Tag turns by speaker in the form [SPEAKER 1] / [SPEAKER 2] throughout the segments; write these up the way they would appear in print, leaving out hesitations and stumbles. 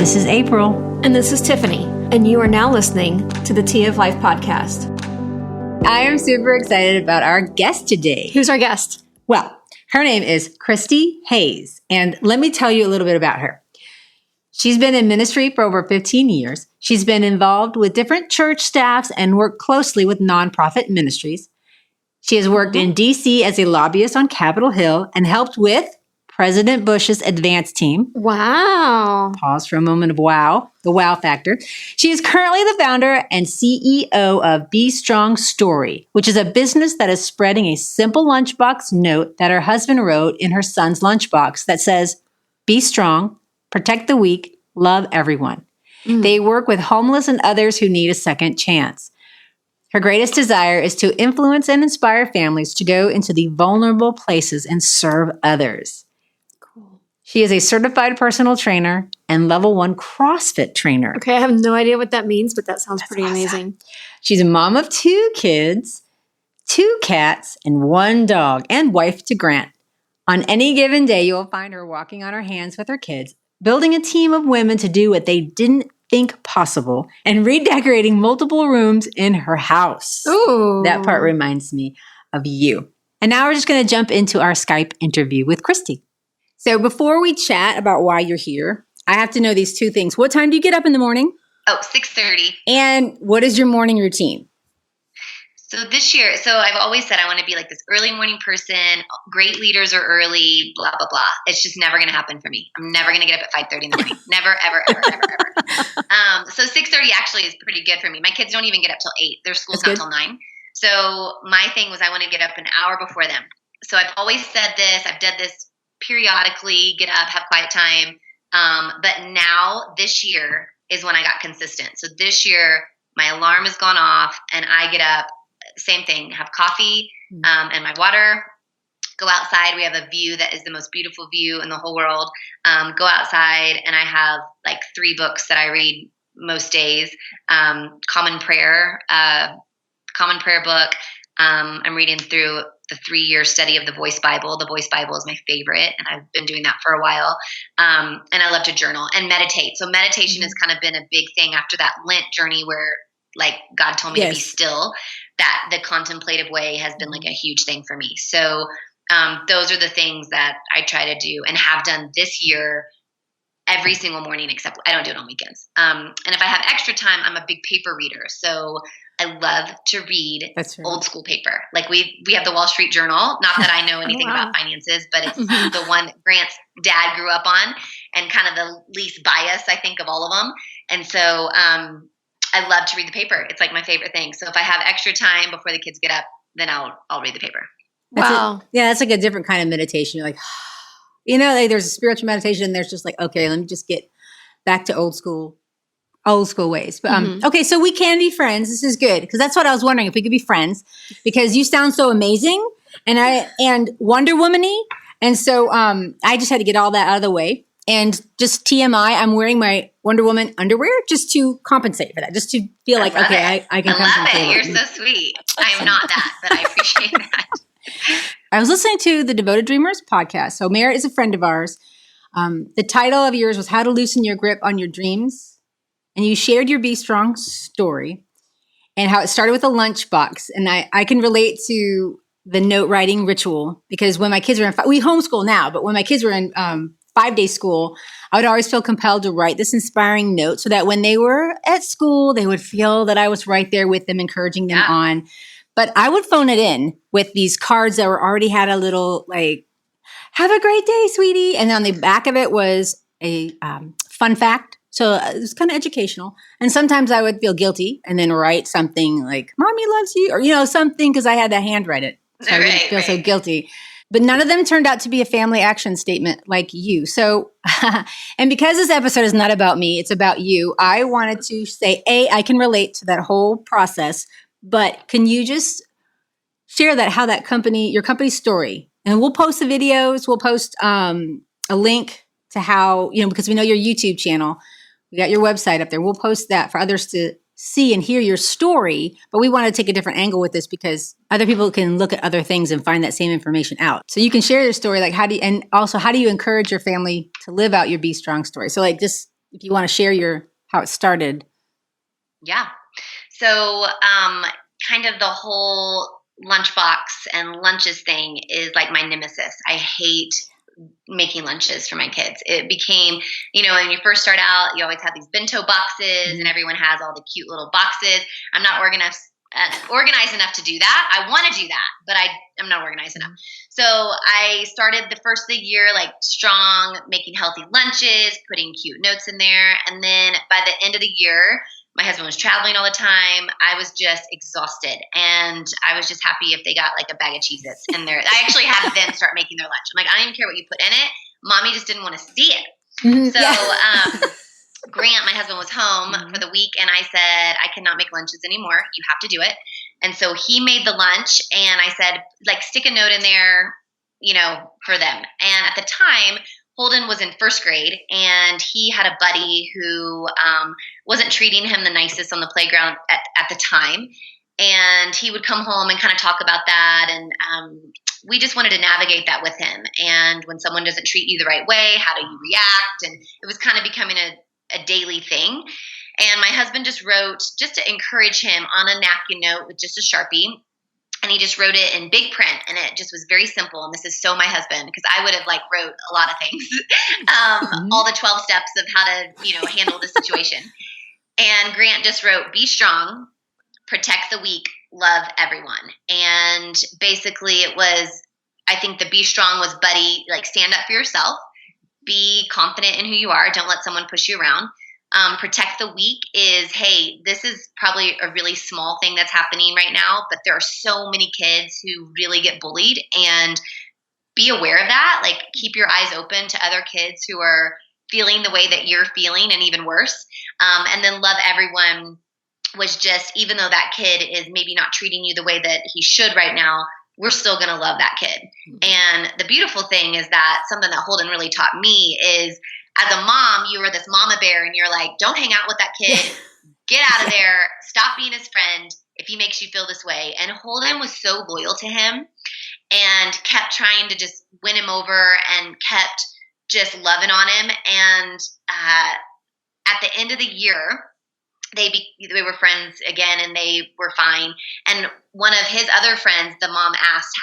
[SPEAKER 1] This is April.
[SPEAKER 2] And this is Tiffany. And you are now listening to the Tea of Life podcast.
[SPEAKER 1] I am super excited about our guest today.
[SPEAKER 2] Who's our guest?
[SPEAKER 1] Well, her name is Kristi Hayes. And let me tell you a little bit about her. She's been in ministry for over 15 years. She's been involved with different church staffs and worked closely with nonprofit ministries. She has worked in D.C. as a lobbyist on Capitol Hill and helped with President Bush's advance team.
[SPEAKER 2] Wow.
[SPEAKER 1] Pause for a moment of wow, the wow factor. She is currently the founder and CEO of Be Strong Story, which is a business that is spreading a simple lunchbox note that her husband wrote in her son's lunchbox that says, "Be strong, protect the weak, love everyone." They work with homeless and others who need a second chance. Her greatest desire is to influence and inspire families to go into the vulnerable places and serve others.
[SPEAKER 2] Cool.
[SPEAKER 1] She is a certified personal trainer and level 1 CrossFit trainer.
[SPEAKER 2] Okay, I have no idea what that means, but that sounds pretty amazing.
[SPEAKER 1] She's a mom of 2 kids, 2 cats, and 1 dog, and wife to Grant. On any given day, you will find her walking on her hands with her kids, building a team of women to do what they didn't think possible, and redecorating multiple rooms in her house.
[SPEAKER 2] Ooh.
[SPEAKER 1] That part reminds me of you. And now we're just going to jump into our Skype interview with Kristi. So before we chat about why you're here, I have to know these 2 things. What time do you get up in the morning?
[SPEAKER 3] 6:30.
[SPEAKER 1] And what is your morning routine?
[SPEAKER 3] So this year, I've always said I want to be like this early morning person. Great leaders are early, blah, blah, blah. It's just never going to happen for me. I'm never going to get up at 5:30 in the morning. Never, ever, ever, ever, ever. So 6:30 actually is pretty good for me. My kids don't even get up till 8. Their school's not till 9. So my thing was I want to get up an hour before them. So I've always said this. I've done this periodically, get up, have quiet time. But now this year is when I got consistent. So this year my alarm has gone off and I get up. Same thing, have coffee and my water, go outside. We have a view that is the most beautiful view in the whole world. Go outside and I have like 3 books that I read most days. Common Prayer book. I'm reading through the 3-year study of the Voice Bible. The Voice Bible is my favorite, and I've been doing that for a while. And I love to journal and meditate. So meditation has kind of been a big thing after that Lent journey where like God told me to be still. That the contemplative way has been like a huge thing for me. So those are the things that I try to do and have done this year every single morning, except I don't do it on weekends. And if I have extra time, I'm a big paper reader. So I love to read old school paper. Like we have the Wall Street Journal. Not that I know anything about finances, but it's the one that Grant's dad grew up on and kind of the least biased, I think, of all of them. And so I love to read the paper. It's like my favorite thing. So if I have extra time before the kids get up, then I'll read the paper.
[SPEAKER 1] That's like a different kind of meditation. You're like, like there's a spiritual meditation and there's just like, okay, let me just get back to old school ways. But okay, so we can be friends. This is good because that's what I was wondering, if we could be friends, because you sound so amazing and Wonder Woman-y. And so I just had to get all that out of the way. And just TMI, I'm wearing my Wonder Woman underwear just to compensate for that, just to feel like, okay, I can come
[SPEAKER 3] love
[SPEAKER 1] from
[SPEAKER 3] it. You're so sweet. I'm not that, but I appreciate that.
[SPEAKER 1] I was listening to the Devoted Dreamers podcast. So Merritt is a friend of ours. The title of yours was How to Loosen Your Grip on Your Dreams. And you shared your Be Strong story and how it started with a lunchbox. And I can relate to the note writing ritual because when my kids were we homeschool now, but when my kids were in 5-day school, I would always feel compelled to write this inspiring note so that when they were at school, they would feel that I was right there with them, encouraging them on. But I would phone it in with these cards that were already had a little like, have a great day, sweetie. And on the back of it was a fun fact. So it was kind of educational. And sometimes I would feel guilty and then write something like, Mommy loves you, or, something because I had to handwrite it. So I wouldn't feel so guilty. But none of them turned out to be a family action statement like you. So, and because this episode is not about me, it's about you, I wanted to say, I can relate to that whole process, but can you just share how that your company's story, and we'll post the videos, we'll post a link to how, because we know your YouTube channel, we got your website up there. We'll post that for others to see and hear your story, but we want to take a different angle with this because other people can look at other things and find that same information out. So you can share your story, like how do you encourage your family to live out your Be Strong story? So like just if you want to share how it started.
[SPEAKER 3] Yeah. So, kind of the whole lunchbox and lunches thing is like my nemesis. I hate making lunches for my kids. It became, when you first start out, you always have these bento boxes and everyone has all the cute little boxes. I'm not organized enough to do that. I want to do that, but I'm not organized enough. So I started the first of the year, like strong, making healthy lunches, putting cute notes in there. And then by the end of the year, my husband was traveling all the time. I was just exhausted. And I was just happy if they got like a bag of Cheez-Its in there. I actually had them start making their lunch. I'm like, I don't even care what you put in it. Mommy just didn't want to see it. So Grant, my husband, was home for the week. And I said, I cannot make lunches anymore. You have to do it. And so he made the lunch. And I said, like, stick a note in there, for them. And at the time, Holden was in first grade, and he had a buddy who wasn't treating him the nicest on the playground at the time. And he would come home and kind of talk about that. And we just wanted to navigate that with him. And when someone doesn't treat you the right way, how do you react? And it was kind of becoming a daily thing. And my husband just wrote, just to encourage him, on a napkin note with just a Sharpie. And he just wrote it in big print, and it just was very simple. And this is so my husband, because I would have wrote a lot of things, all the 12 steps of how to, handle the situation. And Grant just wrote, be strong, protect the weak, love everyone. And basically it was, I think the be strong was, buddy, stand up for yourself, be confident in who you are. Don't let someone push you around. Protect the weak is, hey, this is probably a really small thing that's happening right now, but there are so many kids who really get bullied, and be aware of that. Keep your eyes open to other kids who are feeling the way that you're feeling, and even worse. And then love everyone was just, even though that kid is maybe not treating you the way that he should right now, we're still going to love that kid. And the beautiful thing is that something that Holden really taught me is, as a mom, you are this mama bear, and you're like, don't hang out with that kid. Get out of there. Stop being his friend if he makes you feel this way. And Holden was so loyal to him and kept trying to just win him over and kept just loving on him. And at the end of the year, they were friends again, and they were fine. And one of his other friends, the mom asked,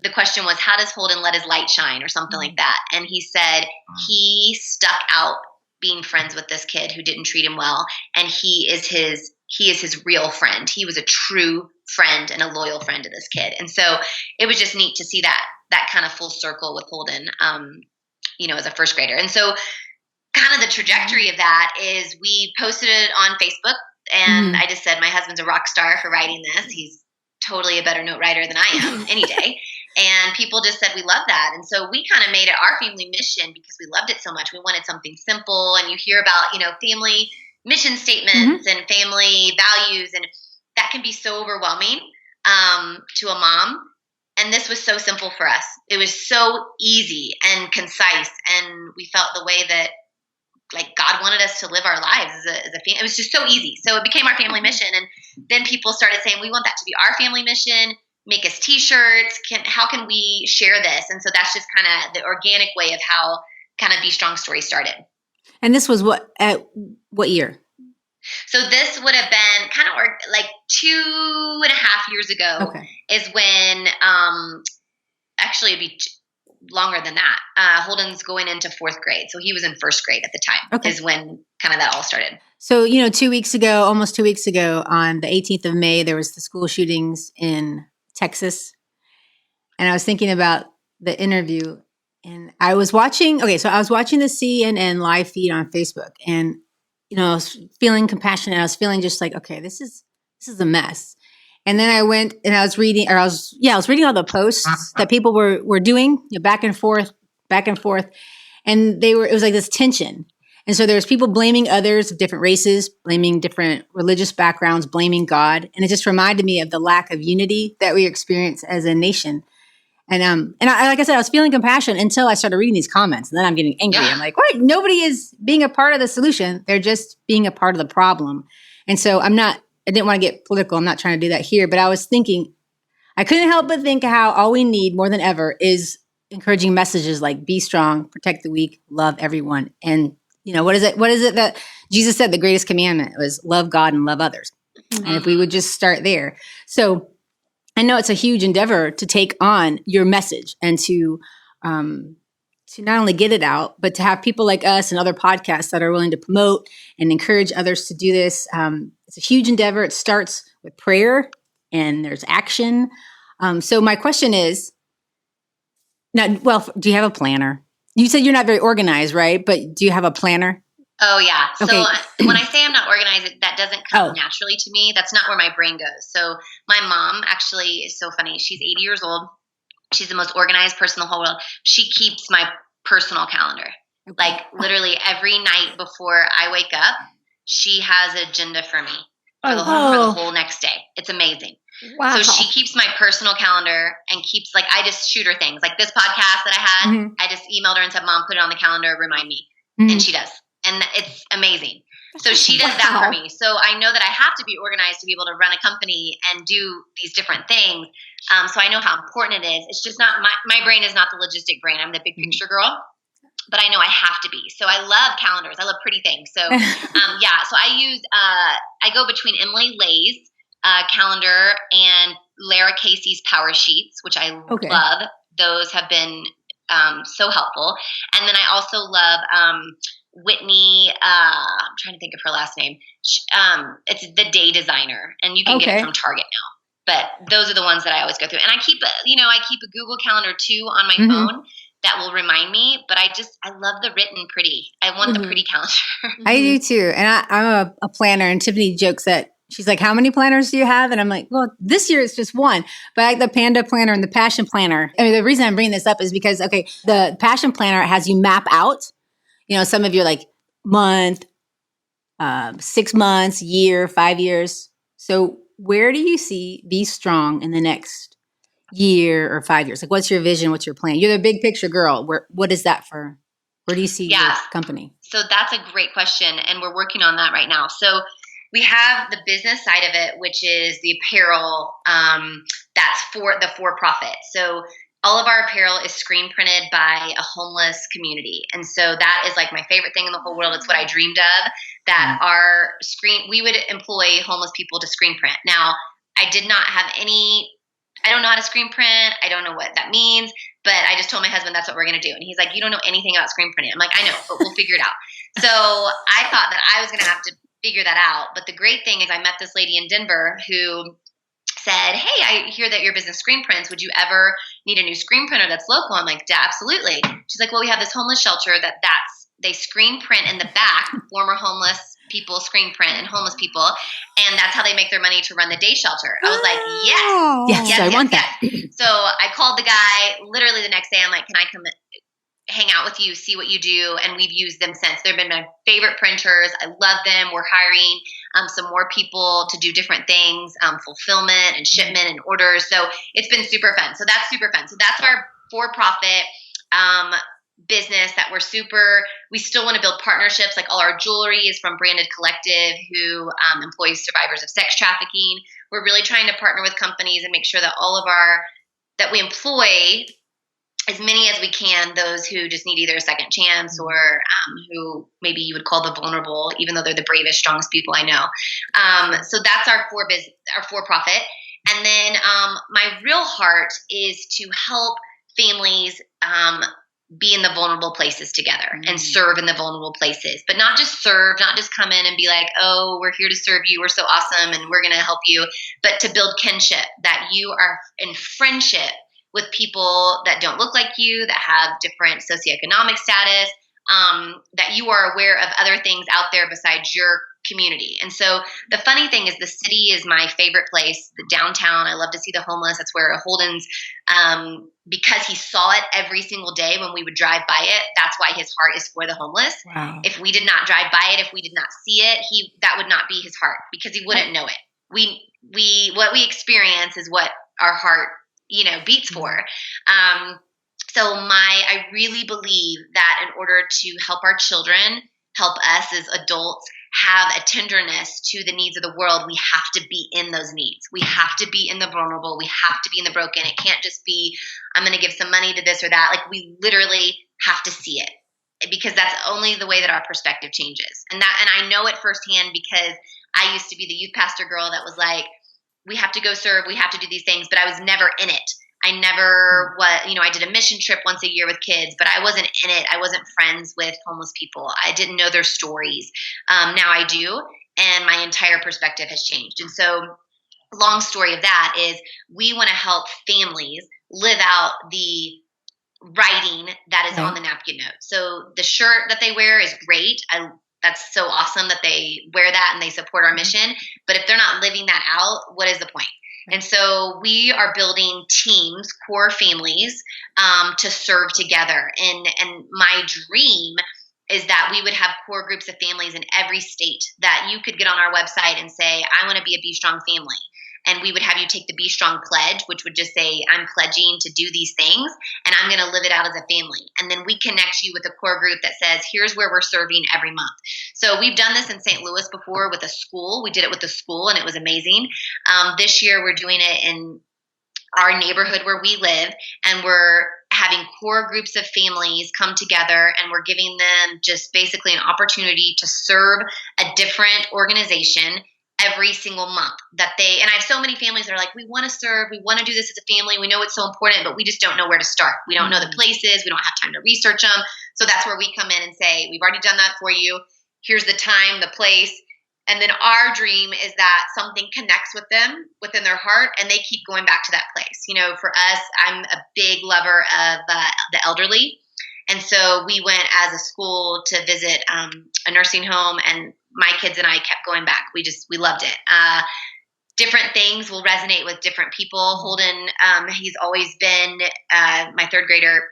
[SPEAKER 3] the question was, how does Holden let his light shine, or something like that? And he said he stuck out being friends with this kid who didn't treat him well. And he is his real friend. He was a true friend and a loyal friend to this kid. And so it was just neat to see that kind of full circle with Holden, as a first grader. And so kind of the trajectory of that is, we posted it on Facebook, and I just said, my husband's a rock star for writing this. He's totally a better note writer than I am any day. And people just said, we love that. And so we kind of made it our family mission, because we loved it so much. We wanted something simple. And you hear about, family mission statements and family values, and that can be so overwhelming to a mom. And this was so simple for us. It was so easy and concise. And we felt the way that God wanted us to live our lives as a family. It was just so easy. So it became our family mission. And then people started saying, we want that to be our family mission. Make us t-shirts. How can we share this? And so that's just kind of the organic way of how kind of Be Strong Story started.
[SPEAKER 1] And this was at what year?
[SPEAKER 3] So this would have been kind of 2.5 years ago. Is when, actually it'd be longer than that. Holden's going into 4th grade. So he was in 1st grade at the time, is when kind of that all started.
[SPEAKER 1] So, almost 2 weeks ago, on the 18th of May, there was the school shootings in Texas. And I was thinking about the interview, and I was watching the CNN live feed on Facebook, and, I was feeling compassionate. I was feeling just like, okay, this is a mess. And then I went and I was reading all the posts that people were doing, back and forth. And it was like this tension. And so there's people blaming others of different races, blaming different religious backgrounds, blaming God. And it just reminded me of the lack of unity that we experience as a nation. And I, like I said, I was feeling compassion until I started reading these comments. And then I'm getting angry. I'm like, what? Nobody is being a part of the solution. They're just being a part of the problem. And so I didn't want to get political. I'm not trying to do that here. But I was thinking, I couldn't help but think how all we need more than ever is encouraging messages like be strong, protect the weak, love everyone. And what is it? What is it that Jesus said the greatest commandment was love God and love others? Mm-hmm. And if we would just start there. So I know it's a huge endeavor to take on your message and to not only get it out, but to have people like us and other podcasts that are willing to promote and encourage others to do this. It's a huge endeavor. It starts with prayer and there's action. So my question is, now, do you have a planner? You said you're not very organized, right? But do you have a planner?
[SPEAKER 3] Oh, yeah.
[SPEAKER 1] Okay.
[SPEAKER 3] So when I say I'm not organized, that doesn't come naturally to me. That's not where my brain goes. So my mom actually is so funny. She's 80 years old. She's the most organized person in the whole world. She keeps my personal calendar. Okay. Like literally every night before I wake up, she has an agenda for me for the whole next day. It's amazing. Wow. So she keeps my personal calendar and keeps I just shoot her things. Like this podcast that I had, mm-hmm. I just emailed her and said, Mom, put it on the calendar, remind me. Mm-hmm. And she does. And it's amazing. So she does that for me. So I know that I have to be organized to be able to run a company and do these different things. So I know how important it is. It's just not my brain is not the logistic brain. I'm the big picture girl, but I know I have to be. So I love calendars. I love pretty things. So So I go between Emily Lay's calendar and Lara Casey's Power Sheets, which I love. Those have been so helpful. And then I also love Whitney, I'm trying to think of her last name. It's the Day Designer, and you can get it from Target now. But those are the ones that I always go through. And I keep a Google Calendar too on my mm-hmm. phone that will remind me. But I love the written pretty. I want mm-hmm. the pretty calendar.
[SPEAKER 1] I do too. And I'm a planner, and Tiffany jokes that she's like, how many planners do you have? And I'm like, well, this year it's just one. But I like the Panda Planner and the Passion Planner. I mean, the reason I'm bringing this up is because, the Passion Planner has you map out, some of your month, 6 months, year, 5 years. So where do you see Be Strong in the next year or 5 years? What's your vision? What's your plan? You're the big picture girl. What is that for? Where do you see your company?
[SPEAKER 3] So that's a great question. And we're working on that right now. So we have the business side of it, which is the apparel that's for the for-profit. So all of our apparel is screen printed by a homeless community. And so that is my favorite thing in the whole world. It's what I dreamed of, that we would employ homeless people to screen print. Now, I don't know how to screen print. I don't know what that means, but I just told my husband that's what we're going to do. And he's like, you don't know anything about screen printing. I'm like, I know, but we'll figure it out. So I thought that I was going to have to figure that out. But the great thing is I met this lady in Denver who said, hey, I hear that your business screen prints. Would you ever need a new screen printer that's local? I'm like, yeah, absolutely. She's like, well, we have this homeless shelter they screen print in the back, former homeless people screen print and homeless people. And that's how they make their money to run the day shelter. I was like, yes,
[SPEAKER 1] I want that.
[SPEAKER 3] So I called the guy literally the next day. I'm like, can I come hang out with you, see what you do? And we've used them since. They've been my favorite printers. I love them. We're hiring some more people to do different things, fulfillment and shipment and orders. So it's been super fun. So that's super fun. So that's our for-profit business that we still want to build partnerships. All our jewelry is from Branded Collective, who employs survivors of sex trafficking. We're really trying to partner with companies and make sure that that we employ as many as we can, those who just need either a second chance or who maybe you would call the vulnerable, even though they're the bravest, strongest people I know. So that's our for-profit. And then my real heart is to help families be in the vulnerable places together and serve in the vulnerable places, but not just serve, not just come in and be like, oh, we're here to serve you. We're so awesome. And we're going to help you, but to build kinship, that you are in friendship with people that don't look like you, that have different socioeconomic status, that you are aware of other things out there besides your community. And so the funny thing is the city is my favorite place, the downtown. I love to see the homeless. That's where Holden's, because he saw it every single day when we would drive by it. That's why his heart is for the homeless. Wow. If we did not drive by it, if we did not see it, that would not be his heart, because he wouldn't know it. What we experience is what our heart, beats for. I really believe that in order to help our children, help us as adults have a tenderness to the needs of the world, we have to be in those needs. We have to be in the vulnerable. We have to be in the broken. It can't just be, I'm going to give some money to this or that. We literally have to see it. because that's only the way that our perspective changes. And I know it firsthand because I used to be the youth pastor girl that was like, we have to go serve, we have to do these things, but I was never in it. I never I did a mission trip once a year with kids, but I wasn't in it. I wasn't friends with homeless people. I didn't know their stories. Now I do, and my entire perspective has changed. And so, long story of that is we want to help families live out the writing that is on the napkin note. So the shirt that they wear is great. That's so awesome that they wear that and they support our mission. But if they're not living that out, what is the point? And so we are building teams, core families, to serve together. And my dream is that we would have core groups of families in every state that you could get on our website and say, I want to be a Be Strong family. And we would have you take the Be Strong pledge, which would just say, I'm pledging to do these things, and I'm going to live it out as a family. And then we connect you with a core group that says, here's where we're serving every month. So we've done this in St. Louis before with a school. We did it with a school, and it was amazing. This year, we're doing it in our neighborhood where we live, and we're having core groups of families come together, and we're giving them just basically an opportunity to serve a different organization every single month and I have so many families that are like, we want to serve, we want to do this as a family. We know it's so important, but we just don't know where to start. We don't know the places. We don't have time to research them. So that's where we come in and say, we've already done that for you. Here's the time, the place. And then our dream is that something connects with them within their heart and they keep going back to that place. For us, I'm a big lover of the elderly. And so we went as a school to visit a nursing home, and my kids and I kept going back. We loved it. Different things will resonate with different people. Holden, he's always been my third grader.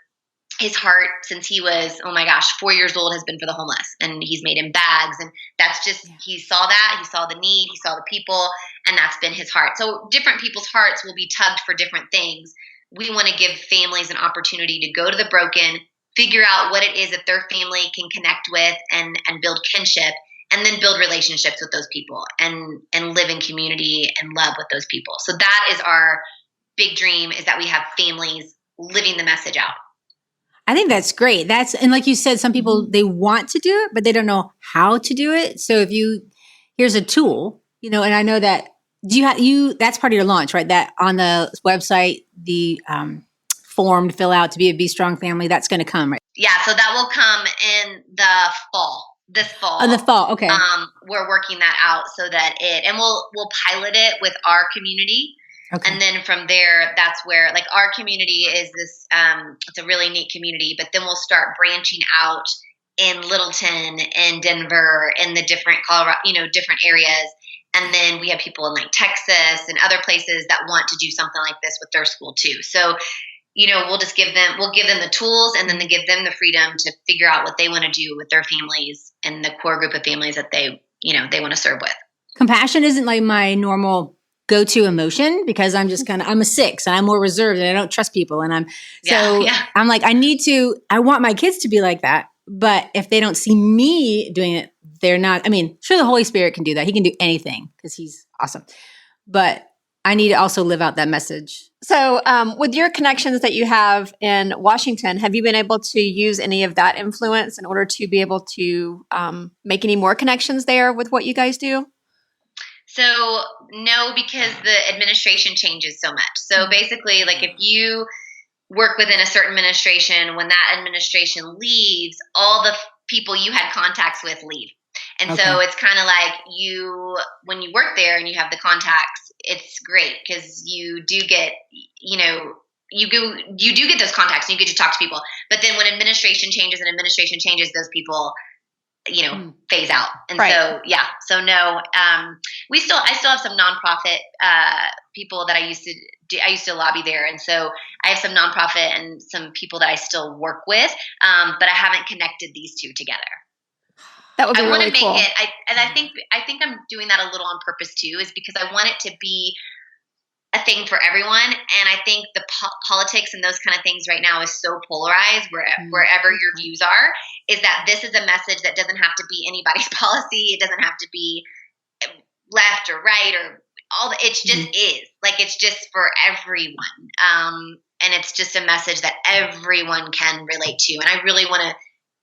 [SPEAKER 3] His heart since he was, 4 years old has been for the homeless, and he's made him bags. And that's just, he saw that, he saw the need, he saw the people, and that's been his heart. So different people's hearts will be tugged for different things. We want to give families an opportunity to go to the broken, figure out what it is that their family can connect with and build kinship, and then build relationships with those people and live in community and love with those people. So that is our big dream, is that we have families living the message out.
[SPEAKER 1] I think that's great. And like you said, some people, they want to do it, but they don't know how to do it. So here's a tool, and I know that that's part of your launch, right? That on the website, the form to fill out to be a Be Strong family, that's going to come, right?
[SPEAKER 3] Yeah. So that will come in the fall. This fall.
[SPEAKER 1] Oh, the fall. Okay.
[SPEAKER 3] We're working that out so that and we'll pilot it with our community. Okay. And then from there, that's where our community is this, it's a really neat community, but then we'll start branching out in Littleton and Denver and the different Colorado, different areas. And then we have people in Texas and other places that want to do something like this with their school too. So, we'll give them the tools, and then give them the freedom to figure out what they want to do with their families and the core group of families that they want to serve with. Compassion
[SPEAKER 1] isn't like my normal go-to emotion because I'm just I'm a 6 and I'm more reserved and I don't trust people. And I'm like, I want my kids to be like that. But if they don't see me doing it, they're not, sure, the Holy Spirit can do that. He can do anything because he's awesome. But I need to also live out that message.
[SPEAKER 2] So with your connections that you have in Washington, have you been able to use any of that influence in order to be able to make any more connections there with what you guys do?
[SPEAKER 3] So no, because the administration changes so much. So basically, if you work within a certain administration, when that administration leaves, all the people you had contacts with leave. And so it's kind of like when you work there and you have the contacts, it's great because you do get, you do get those contacts and you get to talk to people. But then when administration changes, those people, phase out. And right. So no, I still have some nonprofit people that I used to lobby there. And so I have some nonprofit and some people that I still work with, but I haven't connected these two together.
[SPEAKER 2] That would be really cool. I want to make
[SPEAKER 3] it, I think I'm doing that a little on purpose too, is because I want it to be a thing for everyone. And I think the politics and those kind of things right now is so polarized wherever your views are, is that this is a message that doesn't have to be anybody's policy. It doesn't have to be left or right or it just is. It's just for everyone. And it's just a message that everyone can relate to. And I really want to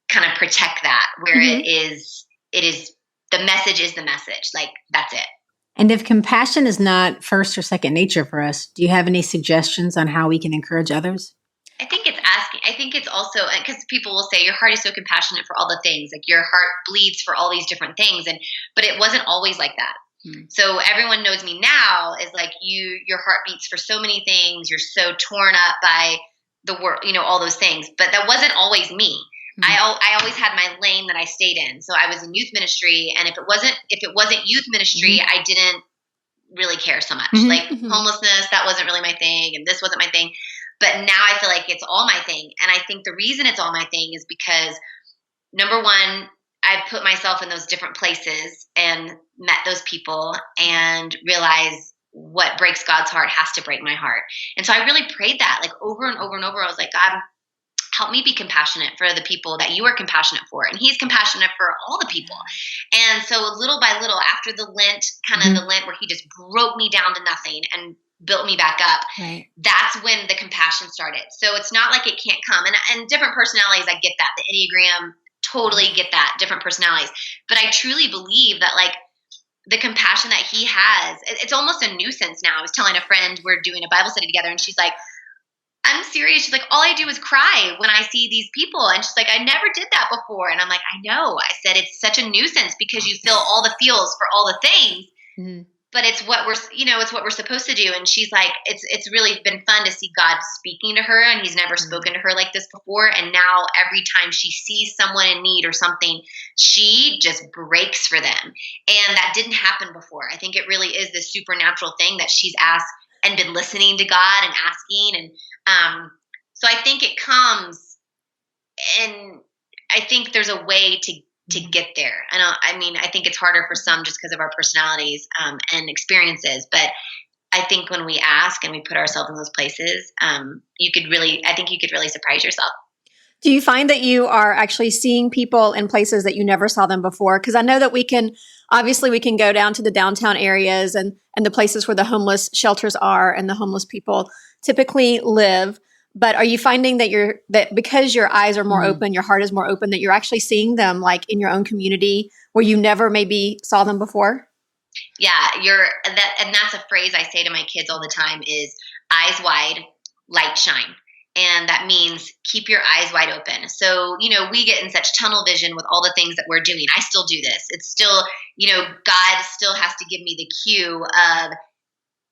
[SPEAKER 3] kind of protect that where it is the message is the message. Like, that's it.
[SPEAKER 1] And if compassion is not first or second nature for us, do you have any suggestions on how we can encourage others?
[SPEAKER 3] I think it's asking. I think it's also because people will say your heart is so compassionate for all the things, like your heart bleeds for all these different things, but it wasn't always like that. So everyone knows me now is like your heart beats for so many things. You're so torn up by the world, all those things. But that wasn't always me. I always had my lane that I stayed in. So I was in youth ministry, and if it wasn't youth ministry, I didn't really care so much. Like homelessness, that wasn't really my thing, and this wasn't my thing. But now I feel like it's all my thing. And I think the reason it's all my thing is because, number one, I put myself in those different places and met those people and realized what breaks God's heart has to break my heart. And so I really prayed that like over and over and over. I was like, God, help me be compassionate for the people that you are compassionate for. And he's compassionate for all the people. And so little by little, after the Lent, the Lent where he just broke me down to nothing and built me back up, that's when the compassion started. So it's not like it can't come. And different personalities, I get that. The Enneagram, totally get that, different personalities. But I truly believe that like the compassion that he has, it's almost a nuisance now. I was telling a friend, we're doing a Bible study together, and she's like, I'm serious. She's like, all I do is cry when I see these people. And she's like, I never did that before. And I'm like, I know. I said, it's such a nuisance because you feel all the feels for all the things. But it's what we're supposed to do. And she's like, it's really been fun to see God speaking to her, and he's never spoken to her like this before. And now every time she sees someone in need or something, she just breaks for them. And that didn't happen before. I think it really is this supernatural thing that she's asked and been listening to God and asking. And so I think it comes, and I think there's a way to get there. And I think it's harder for some just because of our personalities and experiences. But I think when we ask and we put ourselves in those places, you could really surprise yourself.
[SPEAKER 2] Do you find that you are actually seeing people in places that you never saw them before? Because I know that we can go down to the downtown areas and the places where the homeless shelters are and the homeless people typically live. But are you finding that because your eyes are more open, your heart is more open, that you're actually seeing them like in your own community where you never maybe saw them before?
[SPEAKER 3] Yeah, and that's a phrase I say to my kids all the time is eyes wide, light shine. And that means keep your eyes wide open. So, we get in such tunnel vision with all the things that we're doing. I still do this. It's still, God still has to give me the cue of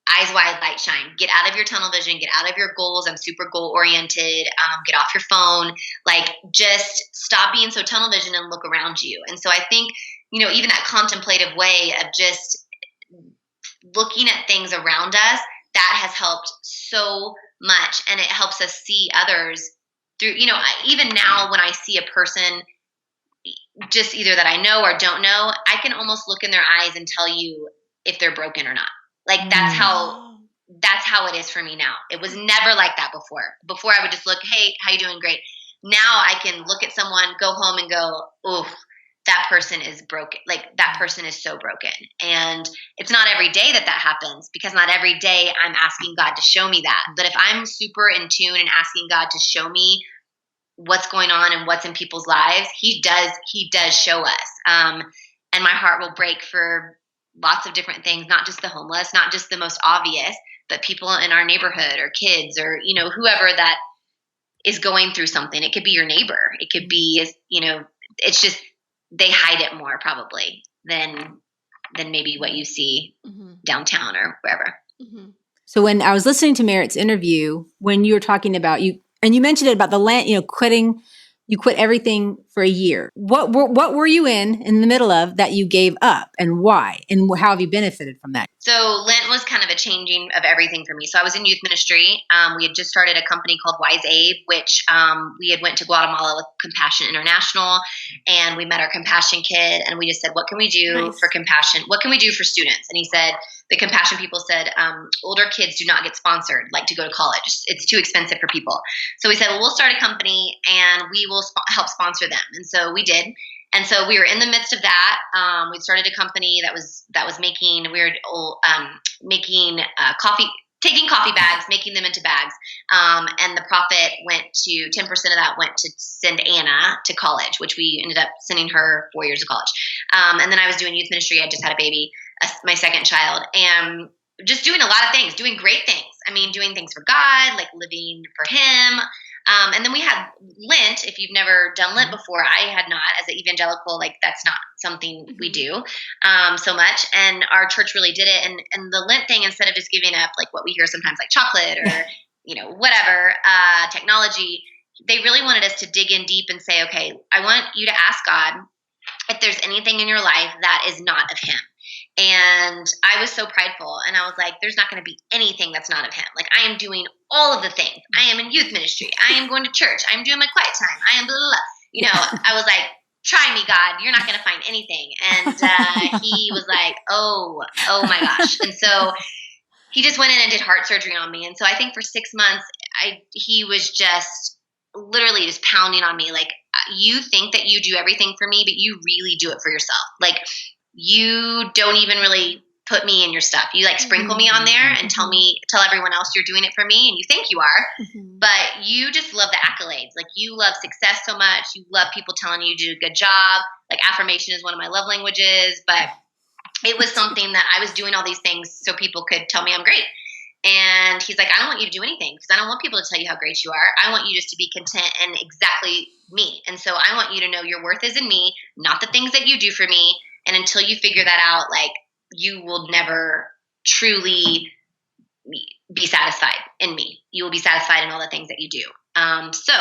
[SPEAKER 3] eyes wide, light shine. Get out of your tunnel vision. Get out of your goals. I'm super goal oriented. Get off your phone. Like, just stop being so tunnel vision and look around you. And so I think, even that contemplative way of just looking at things around us, that has helped so much. And it helps us see others through, even now when I see a person just either that I know or don't know, I can almost look in their eyes and tell you if they're broken or not. Like that's how it is for me now. It was never like that before. Before I would just look, hey, how you doing? Great. Now I can look at someone, go home and go, oh, that person is broken. Like that person is so broken. And it's not every day that happens because not every day I'm asking God to show me that. But if I'm super in tune and asking God to show me what's going on and what's in people's lives, he does show us. And my heart will break for lots of different things, not just the homeless, not just the most obvious, but people in our neighborhood or kids or, whoever that is going through something. It could be your neighbor. It could be, it's just, they hide it more probably than maybe what you see downtown or wherever.
[SPEAKER 1] So when I was listening to Merritt's interview, when you were talking about and you mentioned it about the land, quitting, you quit everything for a year. What were you in the middle of that you gave up and why? And how have you benefited from that?
[SPEAKER 3] So Lent was kind of a changing of everything for me. So I was in youth ministry. We had just started a company called Wise Aid, which we had went to Guatemala with Compassion International, and we met our compassion kid, and we just said, what can we do for compassion? What can we do for students? And he said, the compassion people said, older kids do not get sponsored, like to go to college. It's too expensive for people. So we said, well, we'll start a company and we will help sponsor them. And so we did. And so we were in the midst of that. We started a company that was making coffee taking coffee bags, making them into bags. And the profit 10% of that went to send Anna to college, which we ended up sending her 4 years of college. And then I was doing youth ministry. I just had a baby, my second child, and just doing a lot of things, doing great things. I mean, doing things for God, like living for him. And then we had Lent. If you've never done Lent before, I had not. As an evangelical, like that's not something we do so much. And our church really did it. And the Lent thing, instead of just giving up like what we hear sometimes, like chocolate or whatever technology, they really wanted us to dig in deep and say, okay, I want you to ask God if there's anything in your life that is not of him. And I was so prideful, and I was like, there's not going to be anything that's not of him. Like, I am doing all of the things. I am in youth ministry. I am going to church. I'm doing my quiet time. I am blah, blah, blah. I was like, try me, God. You're not going to find anything. And he was like, oh my gosh. And so he just went in and did heart surgery on me. And so I think for 6 months, he was just literally just pounding on me. Like, you think that you do everything for me, but you really do it for yourself. Like, you don't even really put me in your stuff. You like sprinkle me on there and tell everyone else you're doing it for me, and you think you are, but you just love the accolades. Like, you love success so much. You love people telling you do a good job. Like, affirmation is one of my love languages, but it was something that I was doing all these things so people could tell me I'm great. And he's like, I don't want you to do anything because I don't want people to tell you how great you are. I want you just to be content and exactly me. And so I want you to know your worth is in me, not the things that you do for me. And until you figure that out, like, you will never truly be satisfied in me. You will be satisfied in all the things that you do. So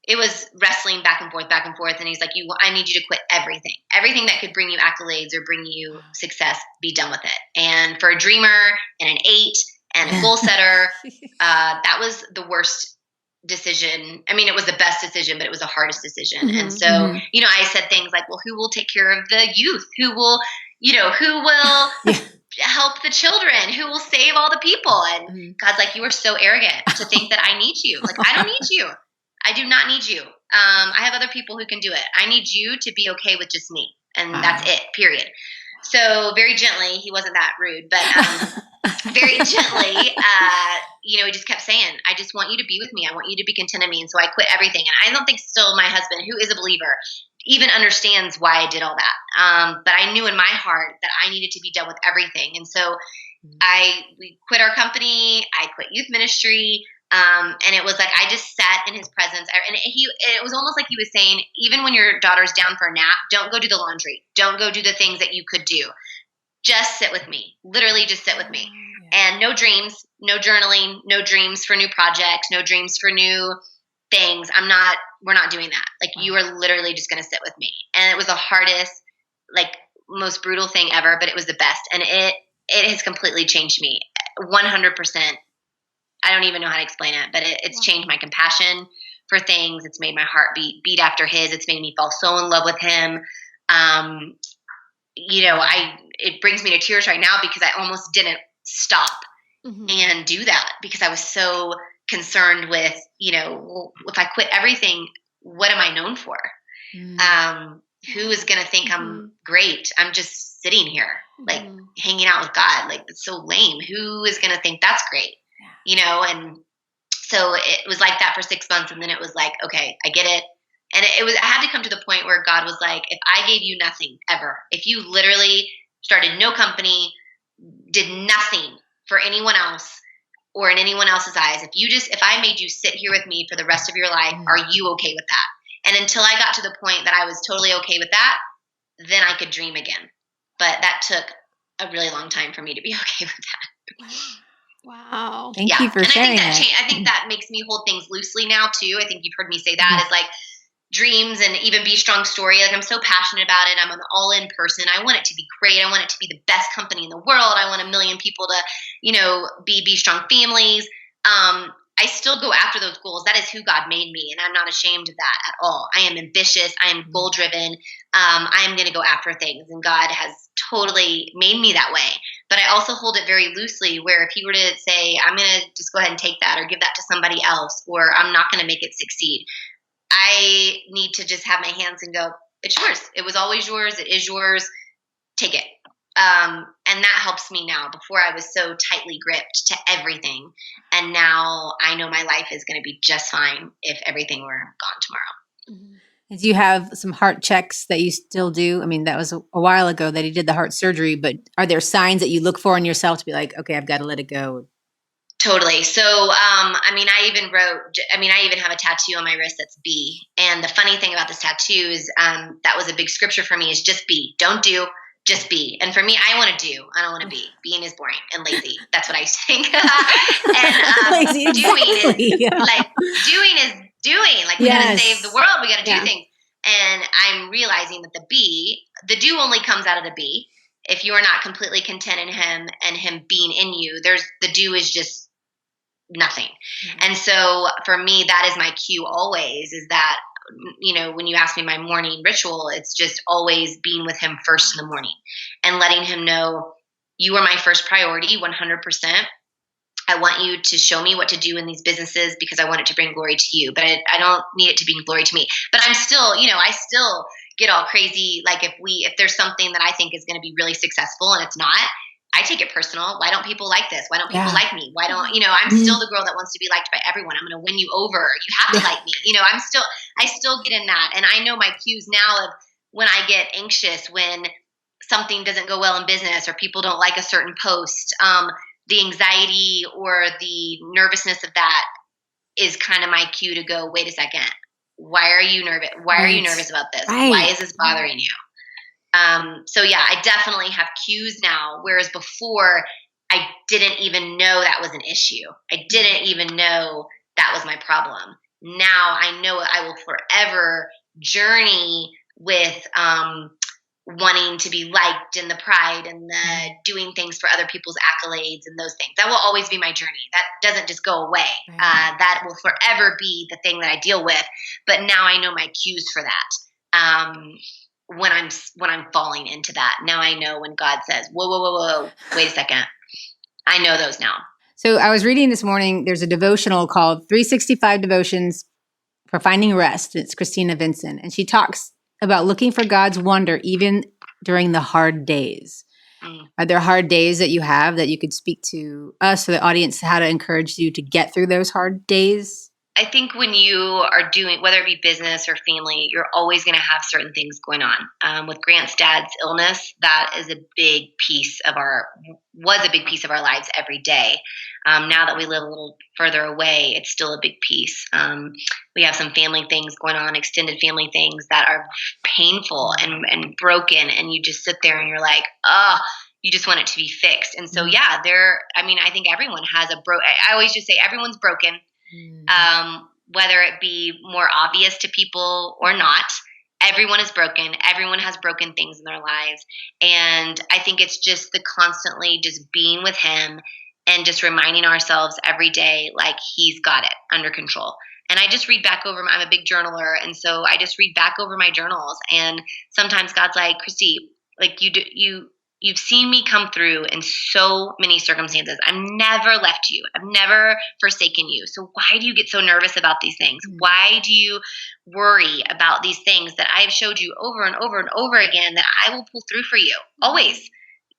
[SPEAKER 3] it was wrestling back and forth. And he's like, I need you to quit everything that could bring you accolades or bring you success, be done with it. And for a dreamer and an 8 and a goal setter, that was the worst decision. I mean, it was the best decision, but it was the hardest decision. And so, I said things like, well, who will take care of the youth? Who will help the children? Who will save all the people? And God's like, you are so arrogant to think that I need you. Like, I don't need you. I do not need you. I have other people who can do it. I need you to be okay with just me. And that's it, period. So very gently, he wasn't that rude, but very gently, he just kept saying, I just want you to be with me. I want you to be content in me. And so I quit everything. And I don't think still my husband, who is a believer, even understands why I did all that. But I knew in my heart that I needed to be done with everything. And so we quit our company. I quit youth ministry. And it was like, I just sat in his presence, and it was almost like he was saying, even when your daughter's down for a nap, don't go do the laundry. Don't go do the things that you could do. Just sit with me, literally just sit with me. And no dreams, no journaling, no dreams for new projects, no dreams for new things. We're not doing that. Like, you are literally just going to sit with me. And it was the hardest, like, most brutal thing ever, but it was the best. And it has completely changed me 100%. I don't even know how to explain it, but it's changed my compassion for things. It's made my heart beat after his. It's made me fall so in love with him. It brings me to tears right now because I almost didn't stop and do that because I was so concerned with, if I quit everything, what am I known for? Who is going to think I'm great? I'm just sitting here, like hanging out with God. Like, it's so lame. Who is going to think that's great? And so it was like that for 6 months. And then it was like, okay, I get it. And I had to come to the point where God was like, if I gave you nothing ever, if you literally started no company, did nothing for anyone else or in anyone else's eyes, if I made you sit here with me for the rest of your life, are you okay with that? And until I got to the point that I was totally okay with that, then I could dream again. But that took a really long time for me to be okay with that.
[SPEAKER 2] Wow.
[SPEAKER 1] Thank you for sharing that.
[SPEAKER 3] I think that makes me hold things loosely now too. I think you've heard me say that is like dreams and even Be Strong story. Like, I'm so passionate about it. I'm an all-in person. I want it to be great. I want it to be the best company in the world. I want 1 million people to, be Strong families. I still go after those goals. That is who God made me, and I'm not ashamed of that at all. I am ambitious. I am goal-driven. I am going to go after things, and God has totally made me that way. But I also hold it very loosely, where if he were to say, I'm going to just go ahead and take that or give that to somebody else, or I'm not going to make it succeed, I need to just have my hands and go, it's yours. It was always yours. It is yours. Take it. And that helps me now. Before I was so tightly gripped to everything. And now I know my life is going to be just fine if everything were gone tomorrow.
[SPEAKER 1] Mm-hmm. Do you have some heart checks that you still do? I mean, that was a while ago that he did the heart surgery, but are there signs that you look for in yourself to be like, okay, I've got to let it go?
[SPEAKER 3] Totally. So, I even have a tattoo on my wrist that's B. And the funny thing about this tattoo is that was a big scripture for me, is just be. Don't do, just be. And for me, I want to do. I don't want to be. Being is boring and lazy. That's what I think. And
[SPEAKER 1] Lazy, exactly.
[SPEAKER 3] doing is doing. Like, we got to save the world. We got to do things. And I'm realizing that the do only comes out of the B. If you are not completely content in him and him being in you, the do is just nothing. Mm-hmm. And so for me, that is my cue always, is that, when you ask me my morning ritual, it's just always being with him first in the morning and letting him know, you are my first priority, 100%. I want you to show me what to do in these businesses because I want it to bring glory to you, but I don't need it to bring glory to me. But I'm still, I still get all crazy. Like if there's something that I think is going to be really successful and it's not, I take it personal. Why don't people like this? Why don't people like me? Why don't, I'm still the girl that wants to be liked by everyone. I'm going to win you over. You have to like me. I still get in that. And I know my cues now of when I get anxious, when something doesn't go well in business or people don't like a certain post, the anxiety or the nervousness of that is kind of my cue to go, wait a second. Why are you nervous? Why are you nervous about this? Right. Why is this bothering you? I definitely have cues now, whereas before I didn't even know that was an issue. I didn't even know that was my problem. Now I know I will forever journey with wanting to be liked and the pride and the doing things for other people's accolades and those things. That will always be my journey. That doesn't just go away. Right. That will forever be the thing that I deal with. But now I know my cues for that. When I'm falling into that, now I know when God says, whoa, wait a second. I know those now.
[SPEAKER 1] So I was reading this morning, there's a devotional called 365 Devotions for Finding Rest. It's Christina Vincent. And she talks about looking for God's wonder even during the hard days. Are there hard days that you have that you could speak to us or the audience, how to encourage you to get through those hard days?
[SPEAKER 3] I think when you are doing, whether it be business or family, you're always going to have certain things going on. With Grant's dad's illness, that is was a big piece of our lives every day. Now that we live a little further away, it's still a big piece. We have some family things going on, extended family things that are painful and broken. And you just sit there and you're like, you just want it to be fixed. And so, I think everyone has I always just say everyone's broken. Whether it be more obvious to people or not, everyone is broken. Everyone has broken things in their lives. And I think it's just the constantly just being with him and just reminding ourselves every day, like he's got it under control. And I just read back over, I'm a big journaler. And so I just read back over my journals. And sometimes God's like, Kristi, like you've seen me come through in so many circumstances. I've never left you. I've never forsaken you. So why do you get so nervous about these things? Why do you worry about these things that I've showed you over and over and over again that I will pull through for you? Always.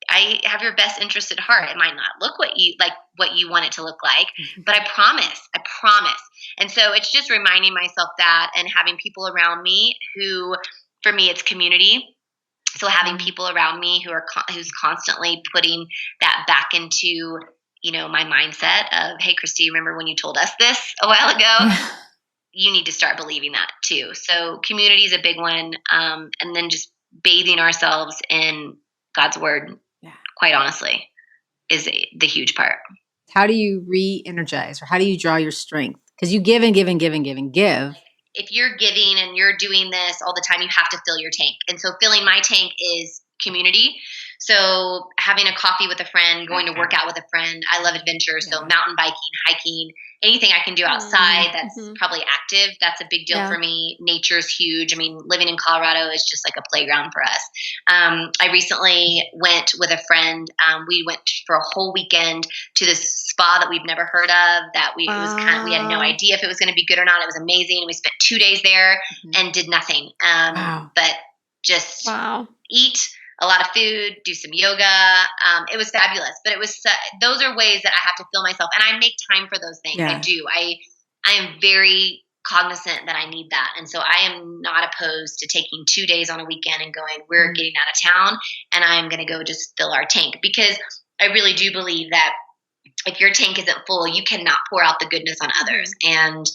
[SPEAKER 3] I have your best interest at heart. It might not look what you want it to look like, but I promise. And so it's just reminding myself that and having people around me who, for me, it's community. So having people around me who's constantly putting that back into, my mindset of, hey, Kristi, remember when you told us this a while ago? You need to start believing that too. So community is a big one. And then just bathing ourselves in God's word, quite honestly, is the huge part.
[SPEAKER 1] How do you re-energize or how do you draw your strength? Because you give and give and give and give and give.
[SPEAKER 3] If you're giving and you're doing this all the time, you have to fill your tank. And so filling my tank is community. So having a coffee with a friend, going to work out with a friend. I love adventure. So mountain biking, hiking, anything I can do outside that's probably active. That's a big deal for me. Nature's huge. I mean, living in Colorado is just like a playground for us. I recently went with a friend. We went for a whole weekend to this spa that we've never heard of. We had no idea if it was going to be good or not. It was amazing. We spent 2 days there and did nothing, but just eat, a lot of food, do some yoga. It was fabulous, but those are ways that I have to fill myself, and I make time for those things.
[SPEAKER 1] Yeah.
[SPEAKER 3] I do. I am very cognizant that I need that. And so I am not opposed to taking 2 days on a weekend and going, we're getting out of town and I'm going to go just fill our tank, because I really do believe that if your tank isn't full, you cannot pour out the goodness on others. And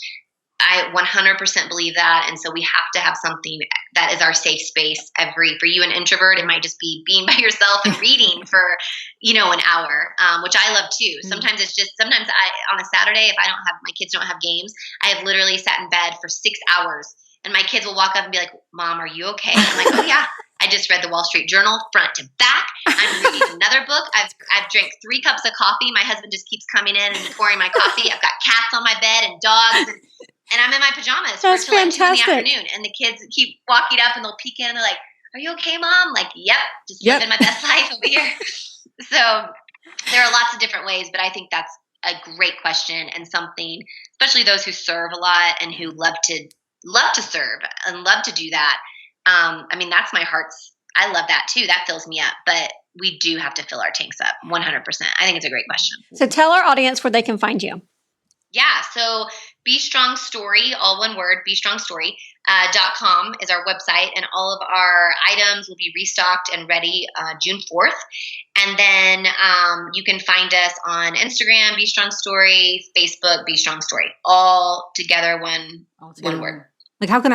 [SPEAKER 3] I 100% believe that. And so we have to have something that is our safe space for you, an introvert, it might just be being by yourself and reading for, an hour, which I love too. Sometimes on a Saturday, if my kids don't have games, I have literally sat in bed for 6 hours and my kids will walk up and be like, Mom, are you okay? I'm like, oh yeah. I just read the Wall Street Journal front to back. I'm reading another book. I've drank 3 cups of coffee. My husband just keeps coming in and pouring my coffee. I've got cats on my bed and dogs and I'm in my pajamas
[SPEAKER 2] That's
[SPEAKER 3] till like 2 in the
[SPEAKER 2] fantastic.
[SPEAKER 3] afternoon. And the kids keep walking up and they'll peek in and they're like, are you okay, Mom? Like, yep, just living my best life over here. So there are lots of different ways, but I think that's a great question and something, especially those who serve a lot and who love to serve and love to do that. That's my heart's, I love that too. That fills me up, but we do have to fill our tanks up 100%. I think it's a great question.
[SPEAKER 2] So tell our audience where they can find you.
[SPEAKER 3] Yeah. So Be Strong Story, all one word, BeStrongStory.com is our website, and all of our items will be restocked and ready June 4th. And then you can find us on Instagram, Be Strong Story, Facebook, Be Strong Story, all together one word.
[SPEAKER 1] Like, how can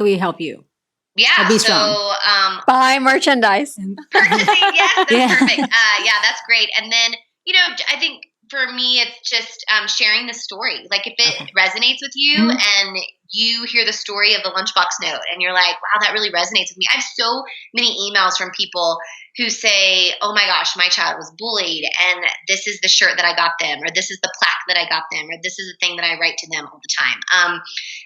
[SPEAKER 1] we help you?
[SPEAKER 3] Yeah.
[SPEAKER 1] Be Strong.
[SPEAKER 2] Buy merchandise.
[SPEAKER 3] Purchasing, yes, that's perfect. That's great. And then, I think for me, it's just sharing the story. Like if it resonates with you and you hear the story of the lunchbox note and you're like, wow, that really resonates with me. I have so many emails from people who say, oh my gosh, my child was bullied and this is the shirt that I got them, or this is the plaque that I got them, or this is the thing that I write to them all the time.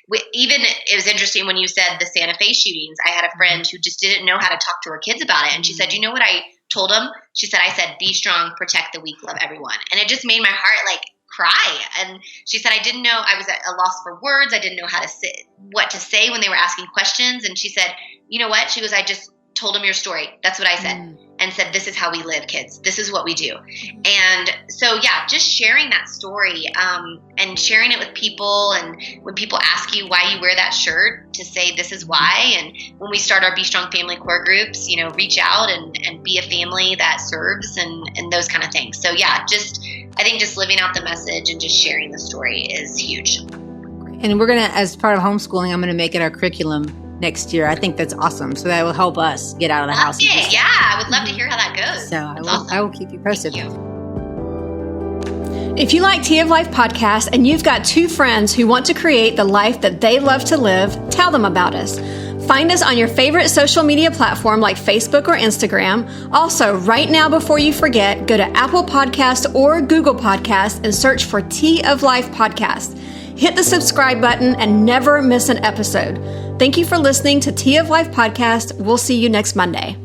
[SPEAKER 3] It was interesting when you said the Santa Fe shootings. I had a friend who just didn't know how to talk to her kids about it. And she said, you know what I told them? She said, I said, be strong, protect the weak, love everyone. And it just made my heart like cry. And she said, I didn't know, I was at a loss for words. I didn't know what to say when they were asking questions. And she said, you know what? She goes, I just told them your story. That's what I said. And said, this is how we live, kids. This is what we do. And so, just sharing that story and sharing it with people. And when people ask you why you wear that shirt, to say this is why. And when we start our Be Strong Family Core groups, reach out and be a family that serves and those kind of things. So, I think just living out the message and just sharing the story is huge.
[SPEAKER 1] And we're going to, as part of homeschooling, I'm going to make it our curriculum next year. I think that's awesome. So that will help us get out of the house.
[SPEAKER 3] Yeah, I would love to hear how that goes.
[SPEAKER 1] So I will keep you posted.
[SPEAKER 3] Thank you.
[SPEAKER 2] If you like Tea of Life podcast and you've got 2 friends who want to create the life that they love to live, tell them about us. Find us on your favorite social media platform like Facebook or Instagram. Also, right now, before you forget, go to Apple Podcast or Google Podcast and search for Tea of Life podcast. Hit the subscribe button and never miss an episode. Thank you for listening to Tea of Life podcast. We'll see you next Monday.